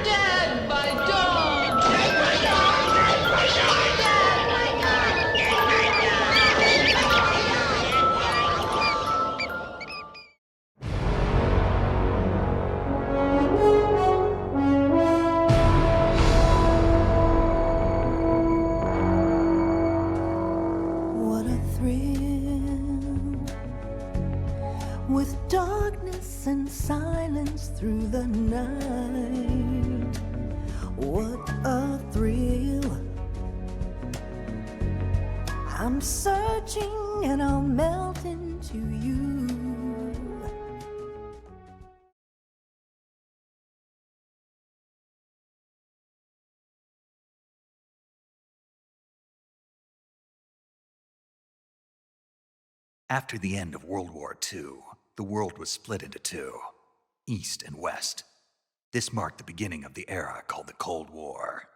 Dead by dawn! What a thrill, with darkness and silence through the night. What a thrill. I'm searching and I'll melt into you. After the end of World War II, the world was split into two, East and West. This marked the beginning of the era called the Cold War.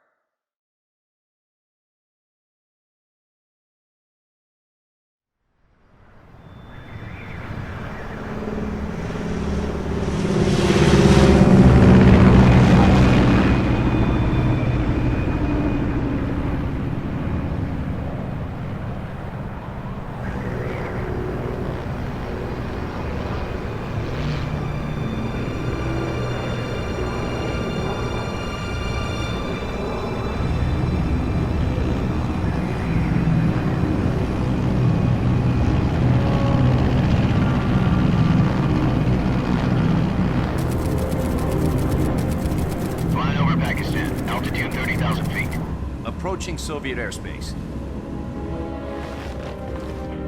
Approaching Soviet airspace.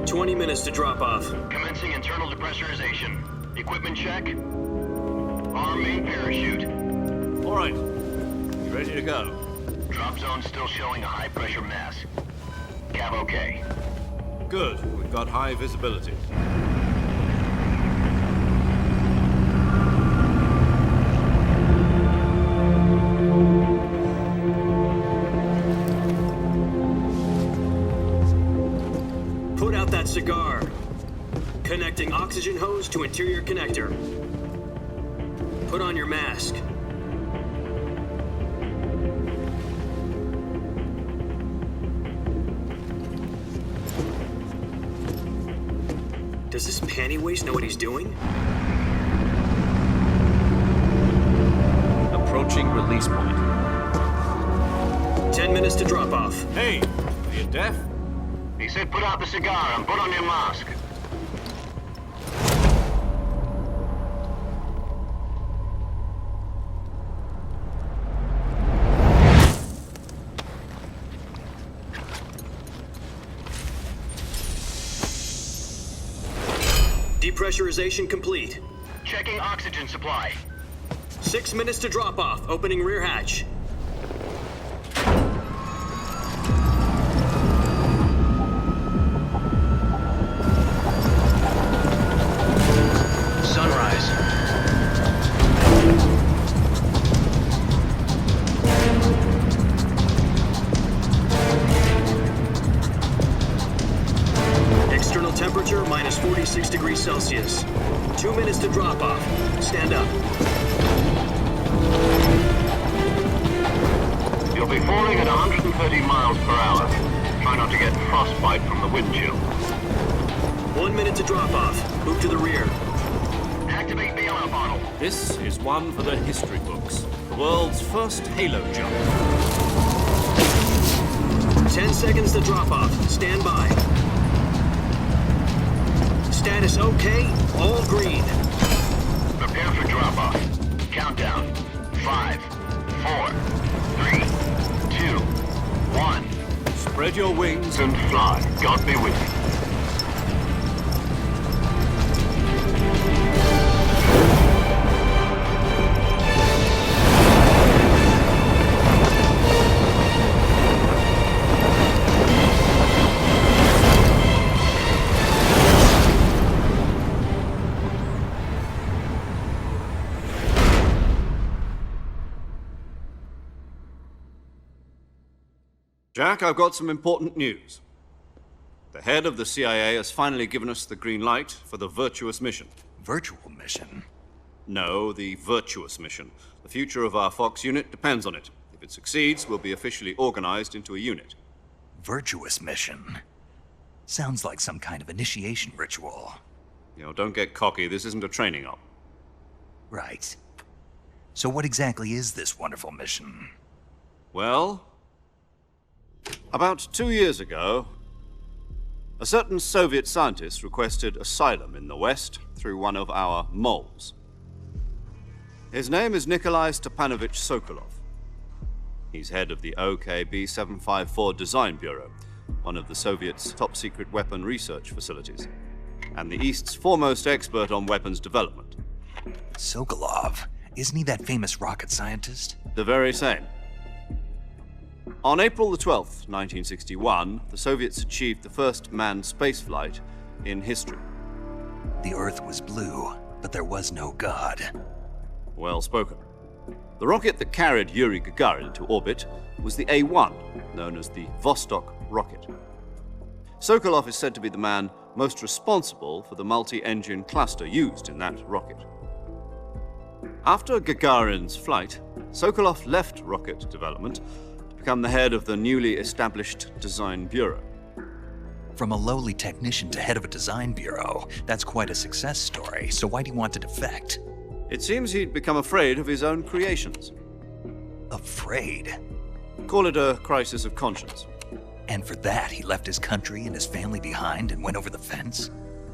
20 minutes to drop off. Commencing internal depressurization. Equipment check. Arm main parachute. All right. You ready to go? Drop zone still showing a high pressure mass. Cav okay. Good. We've got high visibility. Put out that cigar. Connecting oxygen hose to interior connector. Put on your mask. Does this panty waste know what he's doing? Approaching release point. 10 minutes to drop off. Hey, are you deaf? He said put out the cigar and put on your mask. Depressurization complete. Checking oxygen supply. 6 minutes to drop off. Opening rear hatch. Sunrise. External temperature minus 46 degrees Celsius. 2 minutes to drop off. Stand up. You'll be falling at 130 miles per hour. Try not to get frostbite from the wind chill. 1 minute to drop off. Move to the rear. Activate bailout bottle. This is one for the history books. The world's first halo jump. 10 seconds to drop off. Stand by. Status okay. All green. Prepare for drop off. Countdown. 5, 4, 3, 2, 1. Spread your wings And fly. God be with you. Jack, I've got some important news. The head of the CIA has finally given us the green light for the virtuous mission. Virtual mission? No, the virtuous mission. The future of our Fox unit depends on it. If it succeeds, we'll be officially organized into a unit. Virtuous mission? Sounds like some kind of initiation ritual. You know, don't get cocky. This isn't a training op. Right. So what exactly is this wonderful mission? Well, about 2 years ago, a certain Soviet scientist requested asylum in the West through one of our moles. His name is Nikolai Stepanovich Sokolov. He's head of the OKB 754 Design Bureau, one of the Soviets' top-secret weapon research facilities, and the East's foremost expert on weapons development. Sokolov? Isn't he that famous rocket scientist? The very same. On April the 12th, 1961, the Soviets achieved the first manned spaceflight in history. The Earth was blue, but there was no God. Well spoken. The rocket that carried Yuri Gagarin into orbit was the A-1, known as the Vostok rocket. Sokolov is said to be the man most responsible for the multi-engine cluster used in that rocket. After Gagarin's flight, Sokolov left rocket development to become the head of the newly established Design Bureau. From a lowly technician to head of a design bureau, that's quite a success story, so why do you want to defect? It seems he'd become afraid of his own creations. Afraid? Call it a crisis of conscience. And for that, he left his country and his family behind and went over the fence?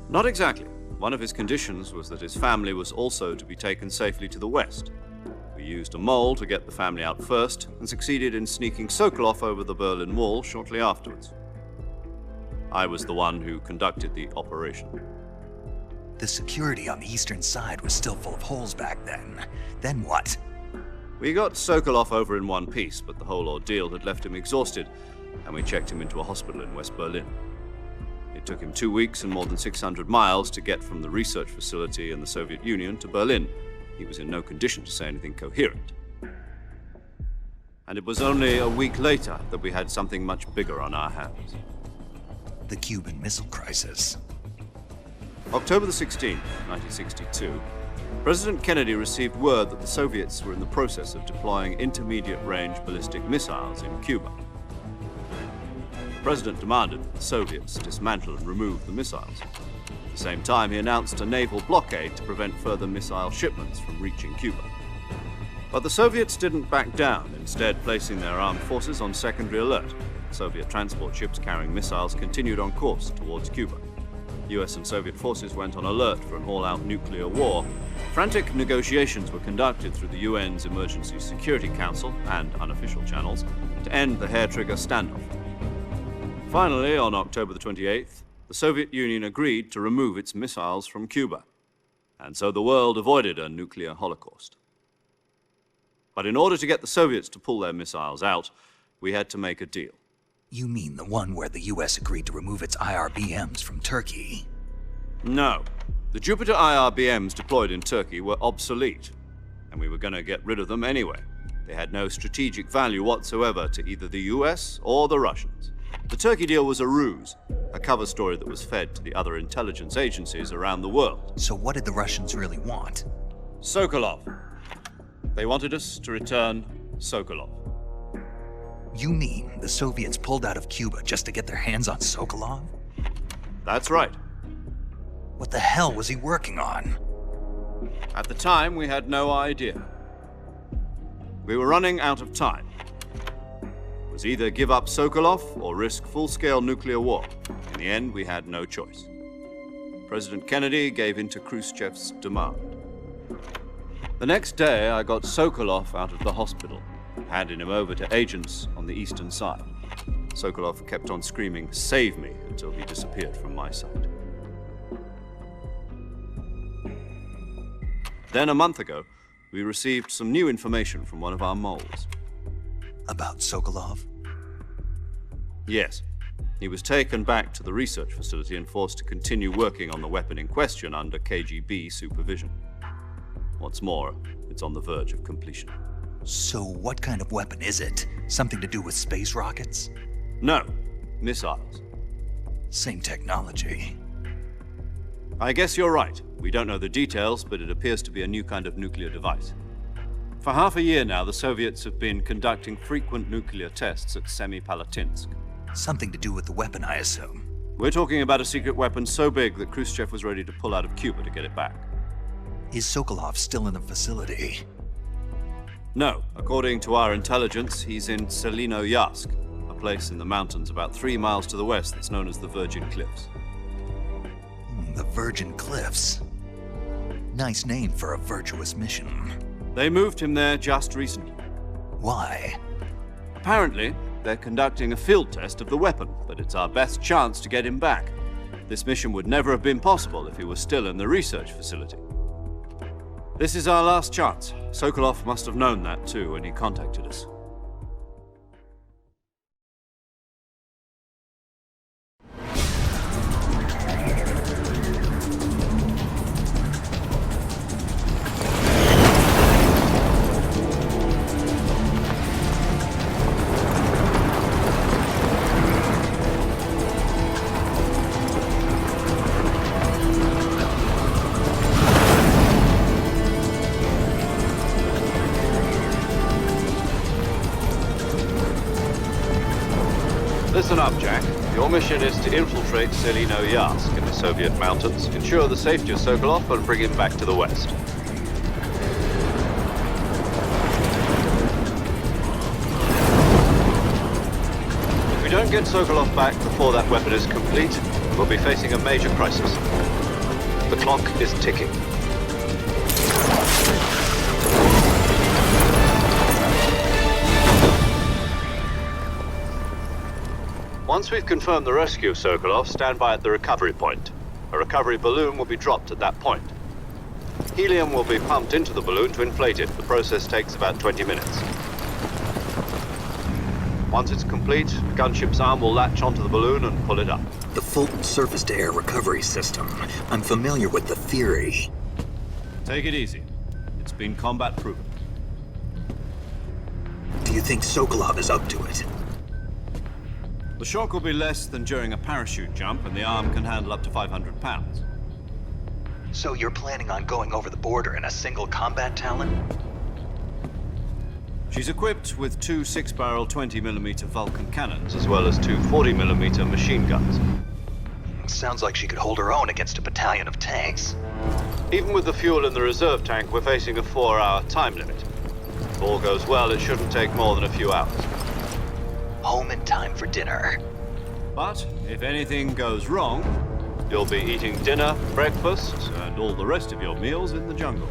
Not exactly. One of his conditions was that his family was also to be taken safely to the West. We used a mole to get the family out first and succeeded in sneaking Sokolov over the Berlin Wall shortly afterwards. I was the one who conducted the operation. The security on the eastern side was still full of holes back then. Then what? We got Sokolov over in one piece, but the whole ordeal had left him exhausted, and we checked him into a hospital in West Berlin. It took him 2 weeks and more than 600 miles to get from the research facility in the Soviet Union to Berlin. He was in no condition to say anything coherent. And it was only a week later that we had something much bigger on our hands. The Cuban Missile Crisis. October the 16th, 1962, President Kennedy received word that the Soviets were in the process of deploying intermediate-range ballistic missiles in Cuba. The President demanded that the Soviets dismantle and remove the missiles. At the same time, he announced a naval blockade to prevent further missile shipments from reaching Cuba. But the Soviets didn't back down, instead placing their armed forces on secondary alert. Soviet transport ships carrying missiles continued on course towards Cuba. US and Soviet forces went on alert for an all-out nuclear war. Frantic negotiations were conducted through the UN's Emergency Security Council and unofficial channels to end the hair-trigger standoff. Finally, on October the 28th, the Soviet Union agreed to remove its missiles from Cuba, and so the world avoided a nuclear holocaust. But in order to get the Soviets to pull their missiles out, we had to make a deal. You mean the one where the US agreed to remove its IRBMs from Turkey? No. The Jupiter IRBMs deployed in Turkey were obsolete, and we were going to get rid of them anyway. They had no strategic value whatsoever to either the US or the Russians. The Turkey deal was a ruse, a cover story that was fed to the other intelligence agencies around the world. So what did the Russians really want? Sokolov. They wanted us to return Sokolov. You mean the Soviets pulled out of Cuba just to get their hands on Sokolov? That's right. What the hell was he working on? At the time, we had no idea. We were running out of time. It was either give up Sokolov or risk full-scale nuclear war. In the end, we had no choice. President Kennedy gave in to Khrushchev's demand. The next day, I got Sokolov out of the hospital, handing him over to agents on the eastern side. Sokolov kept on screaming, "Save me," until he disappeared from my sight. Then a month ago, we received some new information from one of our moles. About Sokolov? Yes. He was taken back to the research facility and forced to continue working on the weapon in question under KGB supervision. What's more, it's on the verge of completion. So what kind of weapon is it? Something to do with space rockets? No, missiles. Same technology. I guess you're right. We don't know the details, but it appears to be a new kind of nuclear device. For half a year now, the Soviets have been conducting frequent nuclear tests at Semipalatinsk. Something to do with the weapon, I assume. We're talking about a secret weapon so big that Khrushchev was ready to pull out of Cuba to get it back. Is Sokolov still in the facility? No. According to our intelligence, he's in Selino-Yarsk, a place in the mountains about 3 miles to the west that's known as the Virgin Cliffs. The Virgin Cliffs. Nice name for a virtuous mission. They moved him there just recently. Why? Apparently, they're conducting a field test of the weapon, but it's our best chance to get him back. This mission would never have been possible if he was still in the research facility. This is our last chance. Sokolov must have known that too when he contacted us. Listen up, Jack. Your mission is to infiltrate Selino-Yarsk in the Soviet mountains, ensure the safety of Sokolov, and bring him back to the West. If we don't get Sokolov back before that weapon is complete, we'll be facing a major crisis. The clock is ticking. Once we've confirmed the rescue of Sokolov, stand by at the recovery point. A recovery balloon will be dropped at that point. Helium will be pumped into the balloon to inflate it. The process takes about 20 minutes. Once it's complete, the gunship's arm will latch onto the balloon and pull it up. The Fulton surface-to-air recovery system. I'm familiar with the theory. Take it easy. It's been combat-proven. Do you think Sokolov is up to it? The shock will be less than during a parachute jump, and the arm can handle up to 500 pounds. So you're planning on going over the border in a single combat Talon? She's equipped with 2 6-barrel 20mm Vulcan cannons, as well as 2 40mm machine guns. Sounds like she could hold her own against a battalion of tanks. Even with the fuel in the reserve tank, we're facing a 4-hour time limit. If all goes well, it shouldn't take more than a few hours. Home in time for dinner. But if anything goes wrong, you'll be eating dinner, breakfast, and all the rest of your meals in the jungle.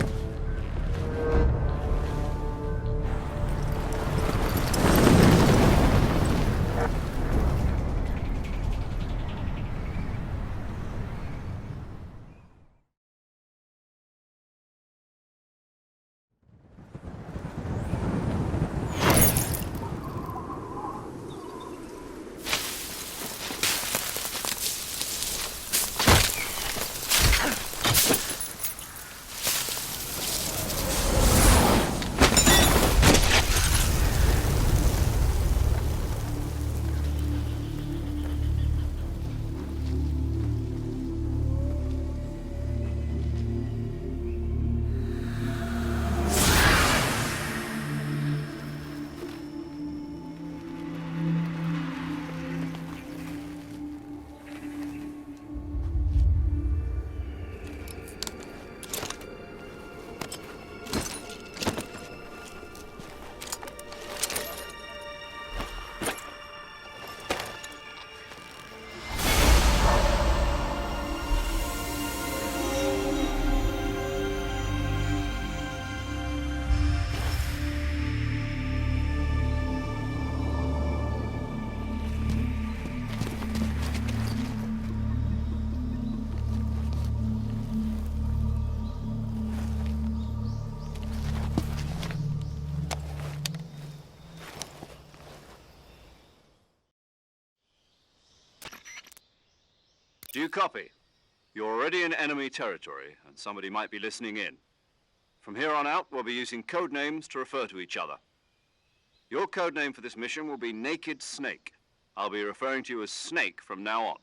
Do you copy? You're already in enemy territory, and somebody might be listening in. From here on out, we'll be using code names to refer to each other. Your code name for this mission will be Naked Snake. I'll be referring to you as Snake from now on.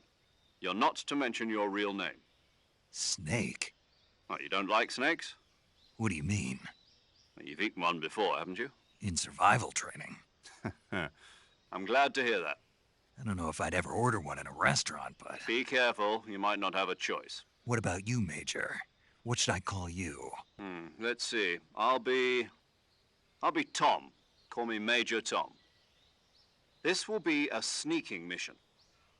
You're not to mention your real name. Snake? Oh, you don't like snakes? What do you mean? Well, you've eaten one before, haven't you? In survival training? I'm glad to hear that. I don't know if I'd ever order one in a restaurant, but... Be careful, you might not have a choice. What about you, Major? What should I call you? Let's see. I'll be Tom. Call me Major Tom. This will be a sneaking mission.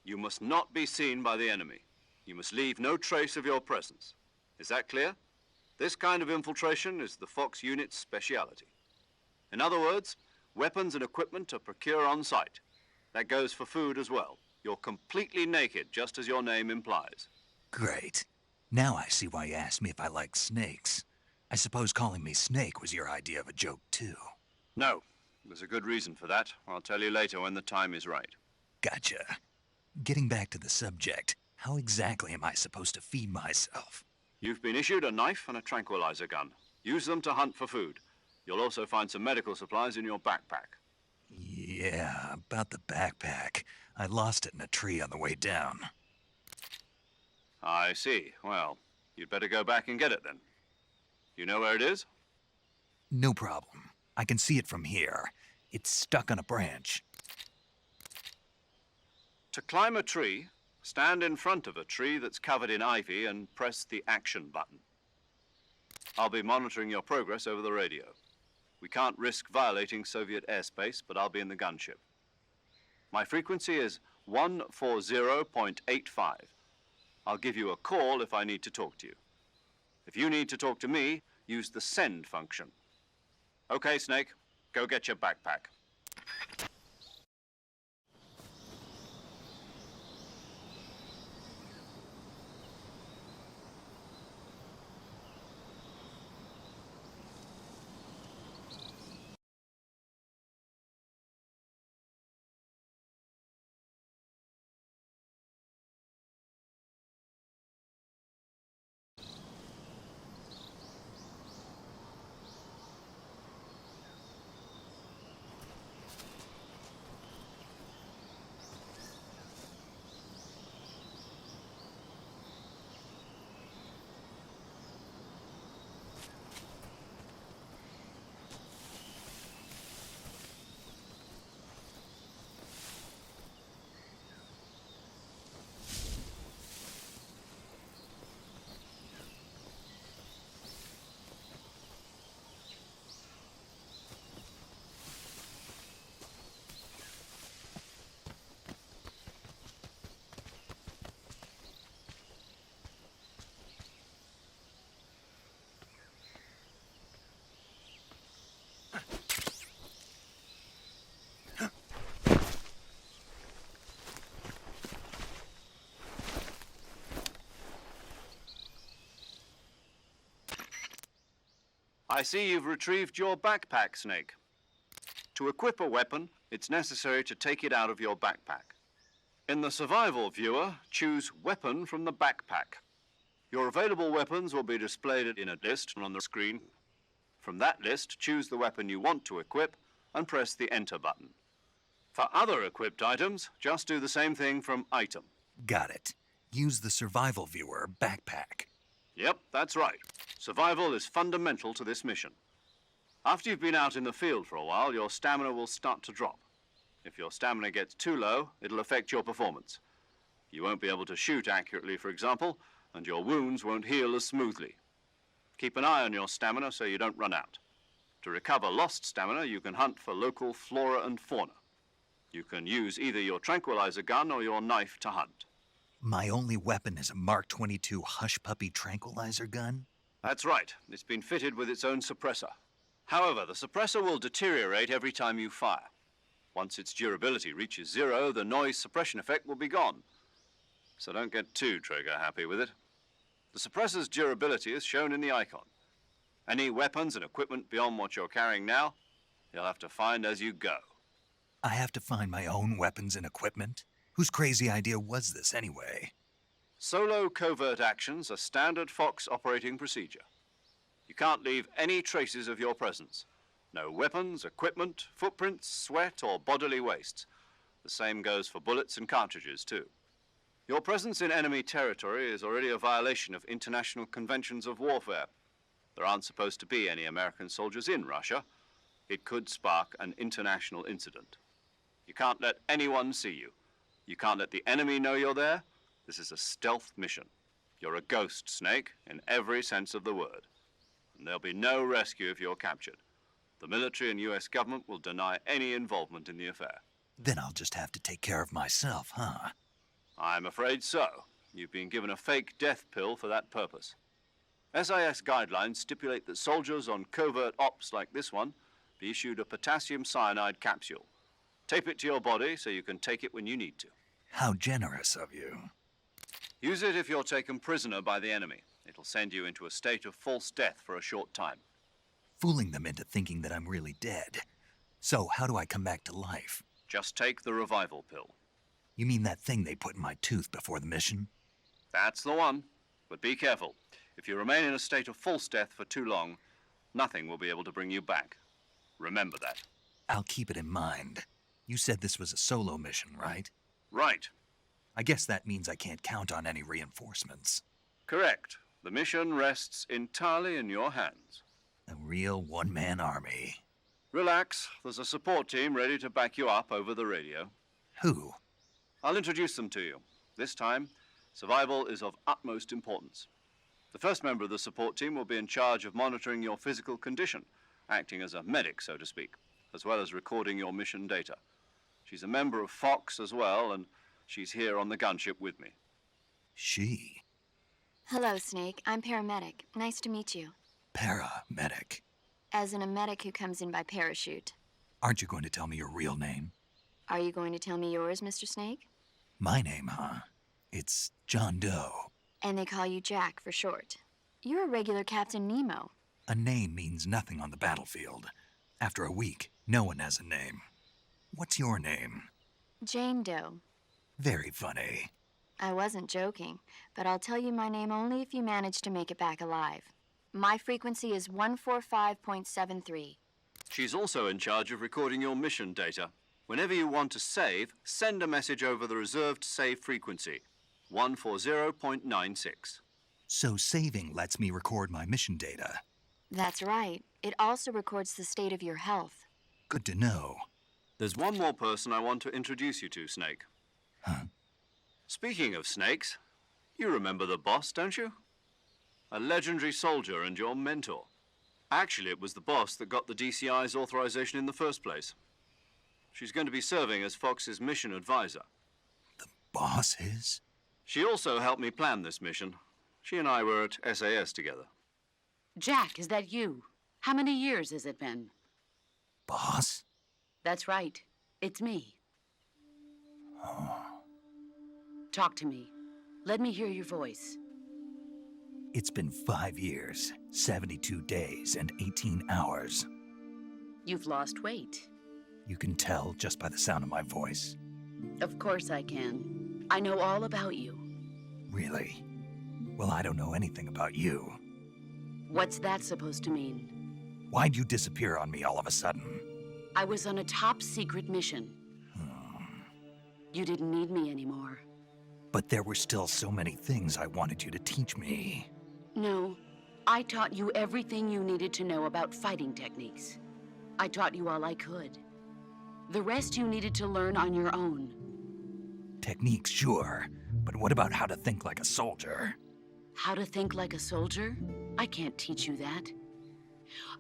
You must not be seen by the enemy. You must leave no trace of your presence. Is that clear? This kind of infiltration is the Fox unit's speciality. In other words, weapons and equipment are procured on site. That goes for food as well. You're completely naked, just as your name implies. Great. Now I see why you asked me if I like snakes. I suppose calling me Snake was your idea of a joke, too. No, there's a good reason for that. I'll tell you later when the time is right. Gotcha. Getting back to the subject, how exactly am I supposed to feed myself? You've been issued a knife and a tranquilizer gun. Use them to hunt for food. You'll also find some medical supplies in your backpack. Yeah, about the backpack. I lost it in a tree on the way down. I see. Well, you'd better go back and get it then. You know where it is? No problem. I can see it from here. It's stuck on a branch. To climb a tree, stand in front of a tree that's covered in ivy and press the action button. I'll be monitoring your progress over the radio. We can't risk violating Soviet airspace, but I'll be in the gunship. My frequency is 140.85. I'll give you a call if I need to talk to you. If you need to talk to me, use the send function. Okay, Snake, go get your backpack. I see you've retrieved your backpack, Snake. To equip a weapon, it's necessary to take it out of your backpack. In the survival viewer, choose Weapon from the backpack. Your available weapons will be displayed in a list on the screen. From that list, choose the weapon you want to equip and press the Enter button. For other equipped items, just do the same thing from Item. Got it. Use the survival viewer backpack. Yep, that's right. Survival is fundamental to this mission. After you've been out in the field for a while, your stamina will start to drop. If your stamina gets too low, it'll affect your performance. You won't be able to shoot accurately, for example, and your wounds won't heal as smoothly. Keep an eye on your stamina so you don't run out. To recover lost stamina, you can hunt for local flora and fauna. You can use either your tranquilizer gun or your knife to hunt. My only weapon is a Mark 22 Hush Puppy tranquilizer gun? That's right. It's been fitted with its own suppressor. However, the suppressor will deteriorate every time you fire. Once its durability reaches 0, the noise suppression effect will be gone. So don't get too trigger-happy with it. The suppressor's durability is shown in the icon. Any weapons and equipment beyond what you're carrying now, you'll have to find as you go. I have to find my own weapons and equipment? Whose crazy idea was this, anyway? Solo covert actions are standard Fox operating procedure. You can't leave any traces of your presence. No weapons, equipment, footprints, sweat, or bodily waste. The same goes for bullets and cartridges, too. Your presence in enemy territory is already a violation of international conventions of warfare. There aren't supposed to be any American soldiers in Russia. It could spark an international incident. You can't let anyone see you. You can't let the enemy know you're there. This is a stealth mission. You're a ghost, Snake, in every sense of the word. And there'll be no rescue if you're captured. The military and US government will deny any involvement in the affair. Then I'll just have to take care of myself, huh? I'm afraid so. You've been given a fake death pill for that purpose. SIS guidelines stipulate that soldiers on covert ops like this one be issued a potassium cyanide capsule. Tape it to your body so you can take it when you need to. How generous of you. Use it if you're taken prisoner by the enemy. It'll send you into a state of false death for a short time. Fooling them into thinking that I'm really dead. So, how do I come back to life? Just take the revival pill. You mean that thing they put in my tooth before the mission? That's the one. But be careful. If you remain in a state of false death for too long, nothing will be able to bring you back. Remember that. I'll keep it in mind. You said this was a solo mission, right? Right. I guess that means I can't count on any reinforcements. Correct. The mission rests entirely in your hands. A real one-man army. Relax. There's a support team ready to back you up over the radio. Who? I'll introduce them to you. This time, survival is of utmost importance. The first member of the support team will be in charge of monitoring your physical condition, acting as a medic, so to speak, as well as recording your mission data. She's a member of Fox as well, and she's here on the gunship with me. She? Hello, Snake. I'm paramedic. Nice to meet you. Paramedic. As in a medic who comes in by parachute. Aren't you going to tell me your real name? Are you going to tell me yours, Mr. Snake? My name, huh? It's John Doe. And they call you Jack for short. You're a regular Captain Nemo. A name means nothing on the battlefield. After a week, no one has a name. What's your name? Jane Doe. Very funny. I wasn't joking, but I'll tell you my name only if you manage to make it back alive. My frequency is 145.73. She's also in charge of recording your mission data. Whenever you want to save, send a message over the reserved save frequency, 140.96. So saving lets me record my mission data. That's right. It also records the state of your health. Good to know. There's one more person I want to introduce you to, Snake. Huh? Speaking of snakes, you remember the boss, don't you? A legendary soldier and your mentor. Actually, it was the boss that got the DCI's authorization in the first place. She's going to be serving as Fox's mission advisor. The boss is? She also helped me plan this mission. She and I were at SAS together. Jack, is that you? How many years has it been? Boss? That's right. It's me. Oh. Talk to me. Let me hear your voice. It's been 5 years, 72 days, and 18 hours. You've lost weight. You can tell just by the sound of my voice. Of course I can. I know all about you. Really? Well, I don't know anything about you. What's that supposed to mean? Why'd you disappear on me all of a sudden? I was on a top-secret mission. You didn't need me anymore. But there were still so many things I wanted you to teach me. No, I taught you everything you needed to know about fighting techniques. I taught you all I could. The rest you needed to learn on your own. Techniques, sure. But what about how to think like a soldier? How to think like a soldier? I can't teach you that.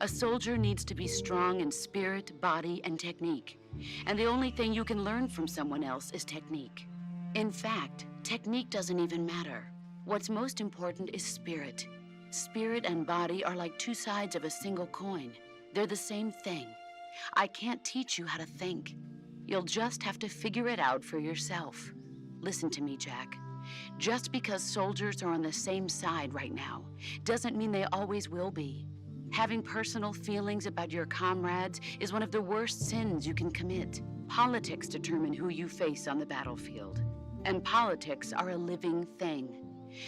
A soldier needs to be strong in spirit, body, and technique. And the only thing you can learn from someone else is technique. In fact, technique doesn't even matter. What's most important is spirit. Spirit and body are like two sides of a single coin. They're the same thing. I can't teach you how to think. You'll just have to figure it out for yourself. Listen to me, Jack. Just because soldiers are on the same side right now doesn't mean they always will be. Having personal feelings about your comrades is one of the worst sins you can commit. Politics determine who you face on the battlefield. And politics are a living thing.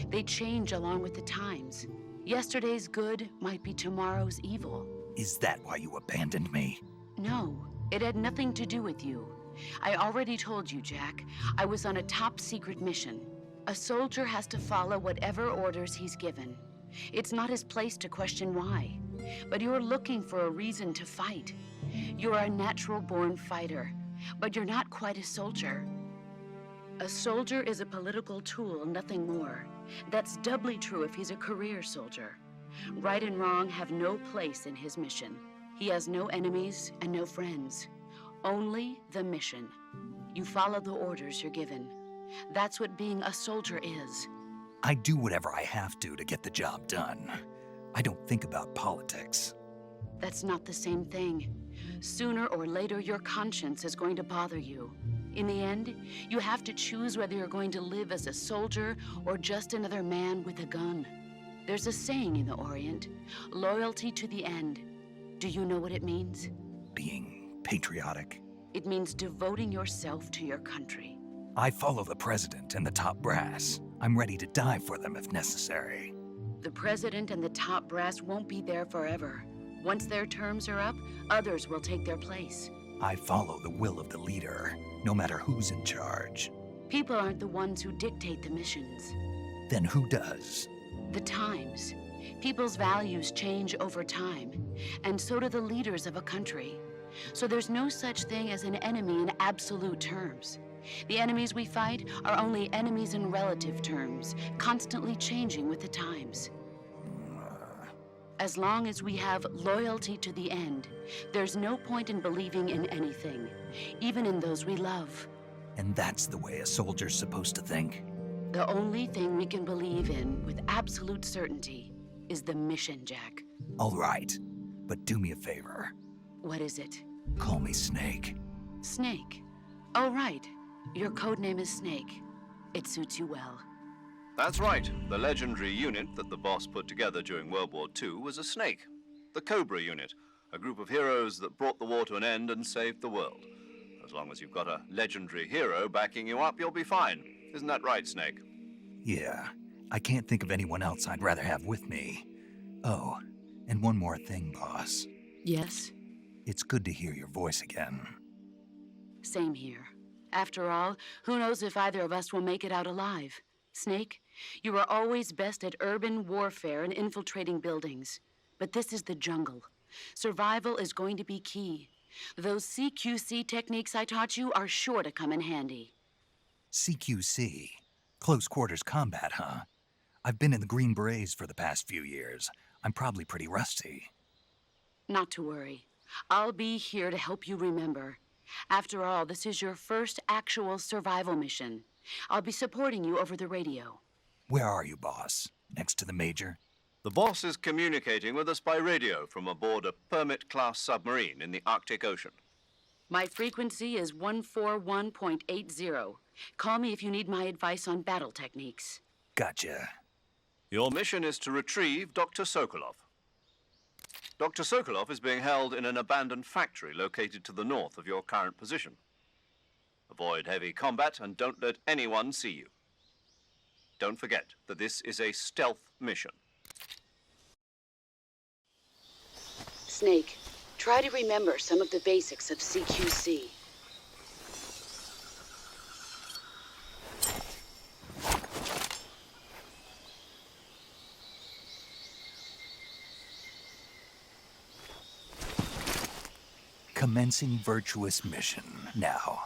They change along with the times. Yesterday's good might be tomorrow's evil. Is that why you abandoned me? No, it had nothing to do with you. I already told you, Jack. I was on a top-secret mission. A soldier has to follow whatever orders he's given. It's not his place to question why, but you're looking for a reason to fight. You're a natural-born fighter, but you're not quite a soldier. A soldier is a political tool, nothing more. That's doubly true if he's a career soldier. Right and wrong have no place in his mission. He has no enemies and no friends. Only the mission. You follow the orders you're given. That's what being a soldier is. I do whatever I have to get the job done. I don't think about politics. That's not the same thing. Sooner or later, your conscience is going to bother you. In the end, you have to choose whether you're going to live as a soldier or just another man with a gun. There's a saying in the Orient, loyalty to the end. Do you know what it means? Being patriotic. It means devoting yourself to your country. I follow the president and the top brass. I'm ready to die for them if necessary. The president and the top brass won't be there forever. Once their terms are up, others will take their place. I follow the will of the leader, no matter who's in charge. People aren't the ones who dictate the missions. Then who does? The times. People's values change over time, and so do the leaders of a country. So there's no such thing as an enemy in absolute terms. The enemies we fight are only enemies in relative terms, constantly changing with the times. As long as we have loyalty to the end, there's no point in believing in anything, even in those we love. And that's the way a soldier's supposed to think? The only thing we can believe in with absolute certainty is the mission, Jack. All right, but do me a favor. What is it? Call me Snake. Snake? Oh, right. Your code name is Snake. It suits you well. That's right. The legendary unit that the boss put together during World War II was a snake. The Cobra unit, a group of heroes that brought the war to an end and saved the world. As long as you've got a legendary hero backing you up, you'll be fine. Isn't that right, Snake? Yeah, I can't think of anyone else I'd rather have with me. Oh, and one more thing, boss. Yes? It's good to hear your voice again. Same here. After all, who knows if either of us will make it out alive? Snake, you are always best at urban warfare and infiltrating buildings. But this is the jungle. Survival is going to be key. Those CQC techniques I taught you are sure to come in handy. CQC? Close quarters combat, huh? I've been in the Green Berets for the past few years. I'm probably pretty rusty. Not to worry. I'll be here to help you remember. After all, this is your first actual survival mission. I'll be supporting you over the radio. Where are you, boss? Next to the Major? The boss is communicating with us by radio from aboard a Permit-class submarine in the Arctic Ocean. My frequency is 141.80. Call me if you need my advice on battle techniques. Gotcha. Your mission is to retrieve Dr. Sokolov. Dr. Sokolov is being held in an abandoned factory located to the north of your current position. Avoid heavy combat and don't let anyone see you. Don't forget that this is a stealth mission. Snake, try to remember some of the basics of CQC. Commencing virtuous mission now.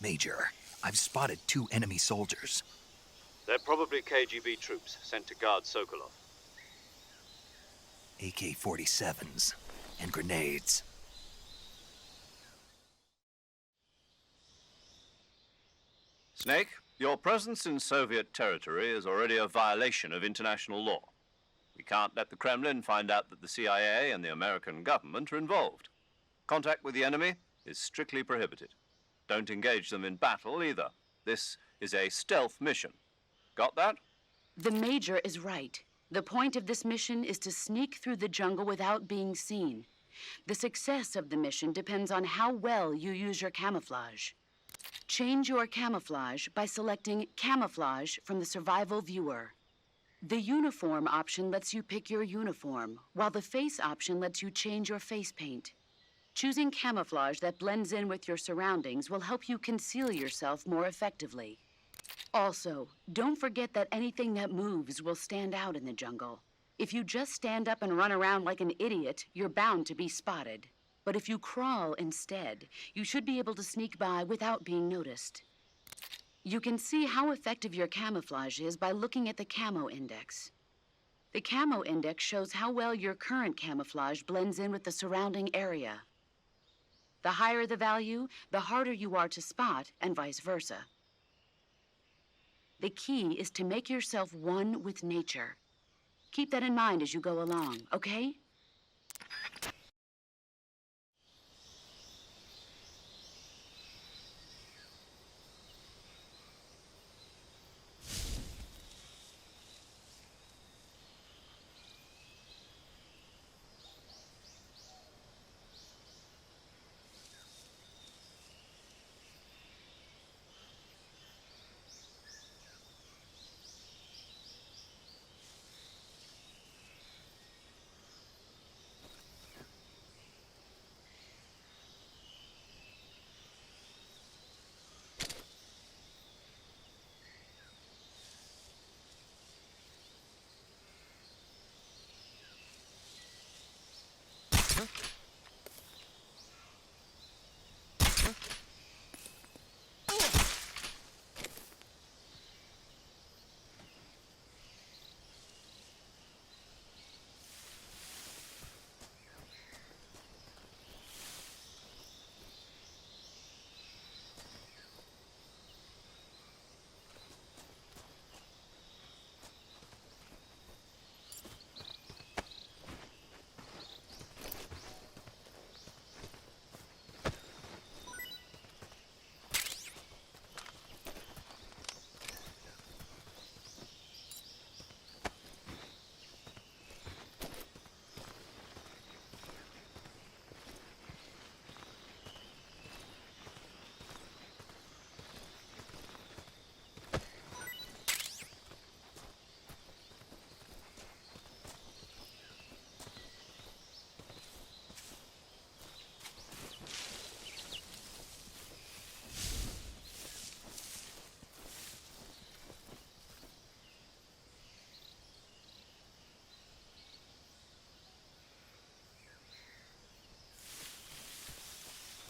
Major, I've spotted 2 enemy soldiers. They're probably KGB troops sent to guard Sokolov. AK-47s and grenades. Snake, your presence in Soviet territory is already a violation of international law. We can't let the Kremlin find out that the CIA and the American government are involved. Contact with the enemy is strictly prohibited. Don't engage them in battle either. This is a stealth mission. Got that? The Major is right. The point of this mission is to sneak through the jungle without being seen. The success of the mission depends on how well you use your camouflage. Change your camouflage by selecting Camouflage from the Survival Viewer. The Uniform option lets you pick your uniform, while the Face option lets you change your face paint. Choosing camouflage that blends in with your surroundings will help you conceal yourself more effectively. Also, don't forget that anything that moves will stand out in the jungle. If you just stand up and run around like an idiot, you're bound to be spotted. But if you crawl instead, you should be able to sneak by without being noticed. You can see how effective your camouflage is by looking at the Camo Index. The Camo Index shows how well your current camouflage blends in with the surrounding area. The higher the value, the harder you are to spot, and vice versa. The key is to make yourself one with nature. Keep that in mind as you go along, okay?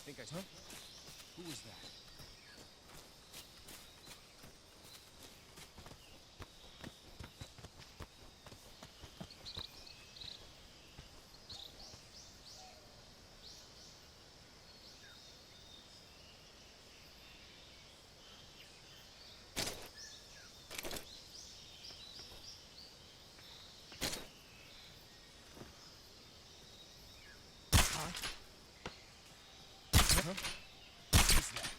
Think I... Huh? Who was that? Huh? What is that?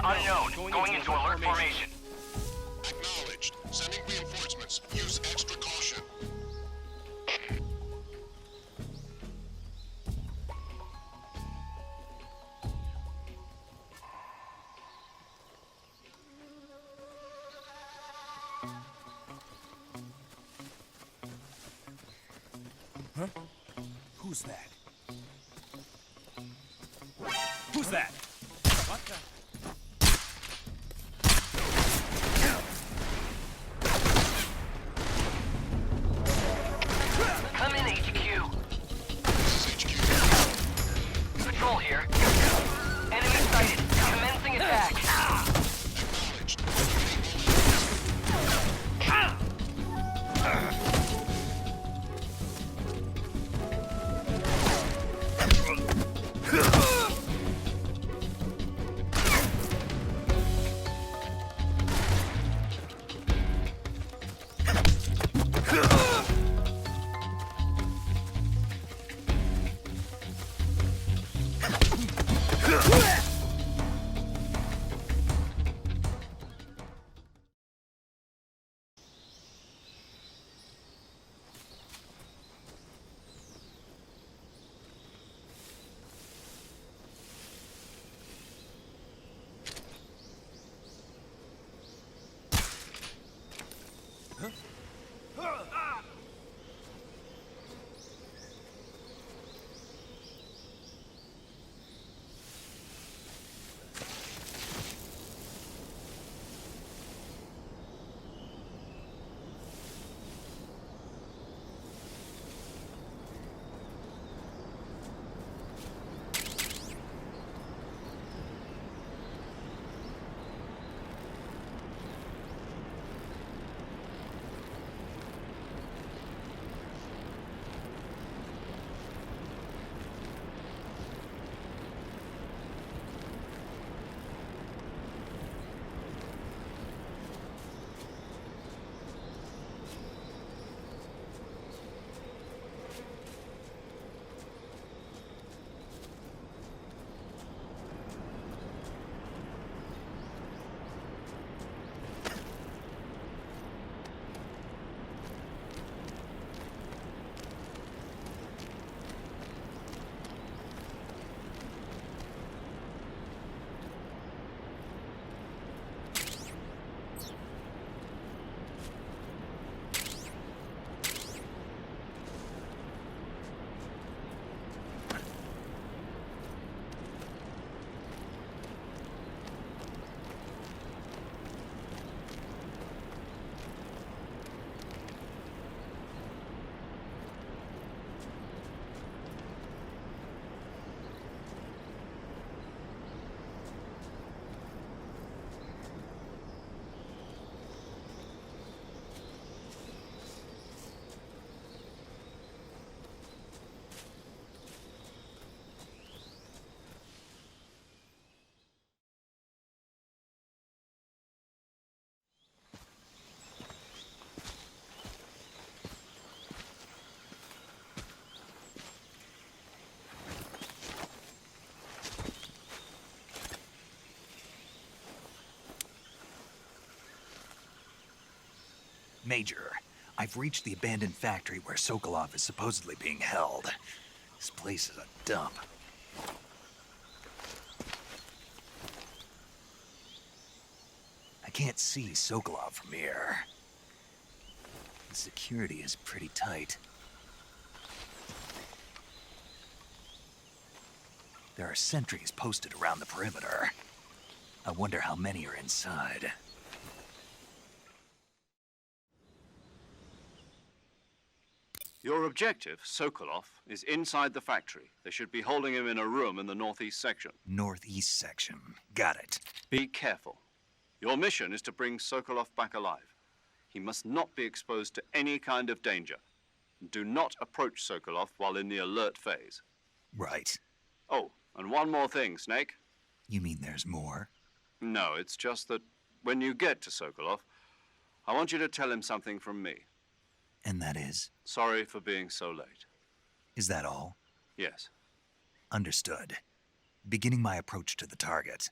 unknown. Going into alert formation. Acknowledged. Sending reinforcements. Use extra caution. Huh? Who's that? Who's that? What the? Come in, HQ. This is HQ. Patrol here. Enemy sighted. Commencing attack. Acknowledged. Major, I've reached the abandoned factory where Sokolov is supposedly being held. This place is a dump. I can't see Sokolov from here. The security is pretty tight. There are sentries posted around the perimeter. I wonder how many are inside. Your objective, Sokolov, is inside the factory. They should be holding him in a room in the northeast section. Northeast section. Got it. Be careful. Your mission is to bring Sokolov back alive. He must not be exposed to any kind of danger. Do not approach Sokolov while in the alert phase. Right. Oh, and one more thing, Snake. You mean there's more? No, it's just that when you get to Sokolov, I want you to tell him something from me. And that is? Sorry for being so late. Is that all? Yes. Understood. Beginning my approach to the target.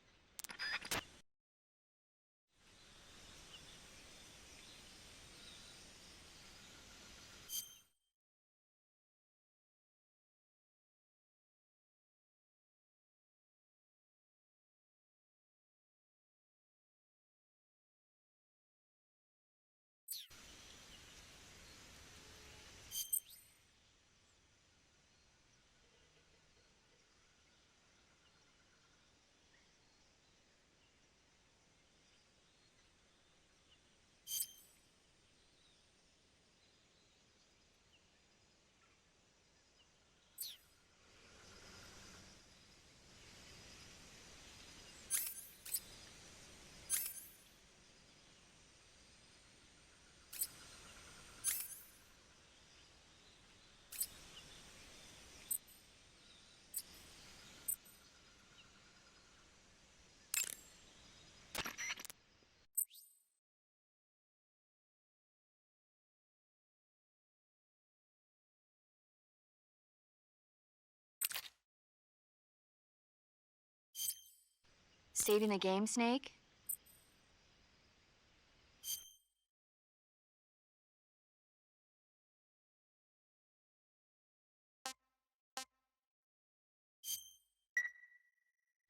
Saving the game, Snake?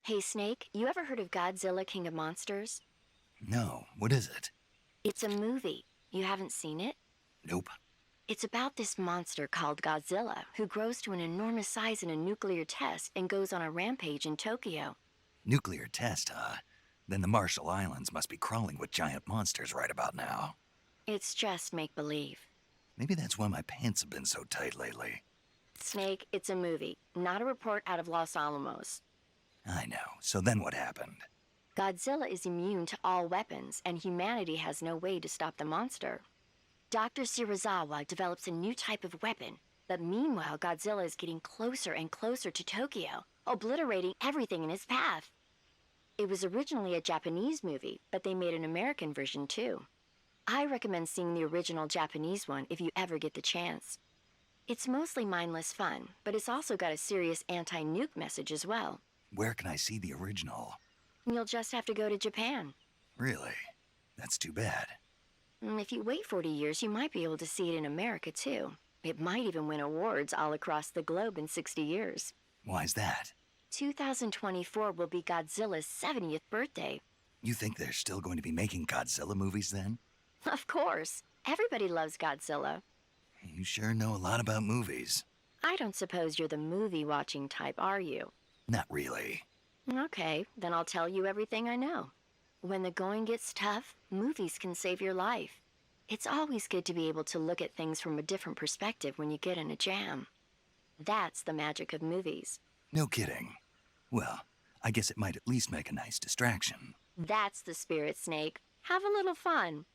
Hey, Snake, you ever heard of Godzilla, King of Monsters? No, what is it? It's a movie. You haven't seen it? Nope. It's about this monster called Godzilla, who grows to an enormous size in a nuclear test and goes on a rampage in Tokyo. Nuclear test, huh? Then the Marshall Islands must be crawling with giant monsters right about now. It's just make-believe. Maybe that's why my pants have been so tight lately. Snake, it's a movie, not a report out of Los Alamos. I know. So then what happened? Godzilla is immune to all weapons, and humanity has no way to stop the monster. Dr. Shirazawa develops a new type of weapon, but meanwhile Godzilla is getting closer and closer to Tokyo, obliterating everything in his path. It was originally a Japanese movie, but they made an American version too. I recommend seeing the original Japanese one if you ever get the chance. It's mostly mindless fun, but it's also got a serious anti-nuke message as well. Where can I see the original? You'll just have to go to Japan. Really? That's too bad. If you wait 40 years, you might be able to see it in America too. It might even win awards all across the globe in 60 years. Why's that? 2024 will be Godzilla's 70th birthday. You think they're still going to be making Godzilla movies then? Of course. Everybody loves Godzilla. You sure know a lot about movies. I don't suppose you're the movie-watching type, are you? Not really. Okay, then I'll tell you everything I know. When the going gets tough, movies can save your life. It's always good to be able to look at things from a different perspective when you get in a jam. That's the magic of movies. No kidding. Well, I guess it might at least make a nice distraction. That's the spirit, Snake. Have a little fun.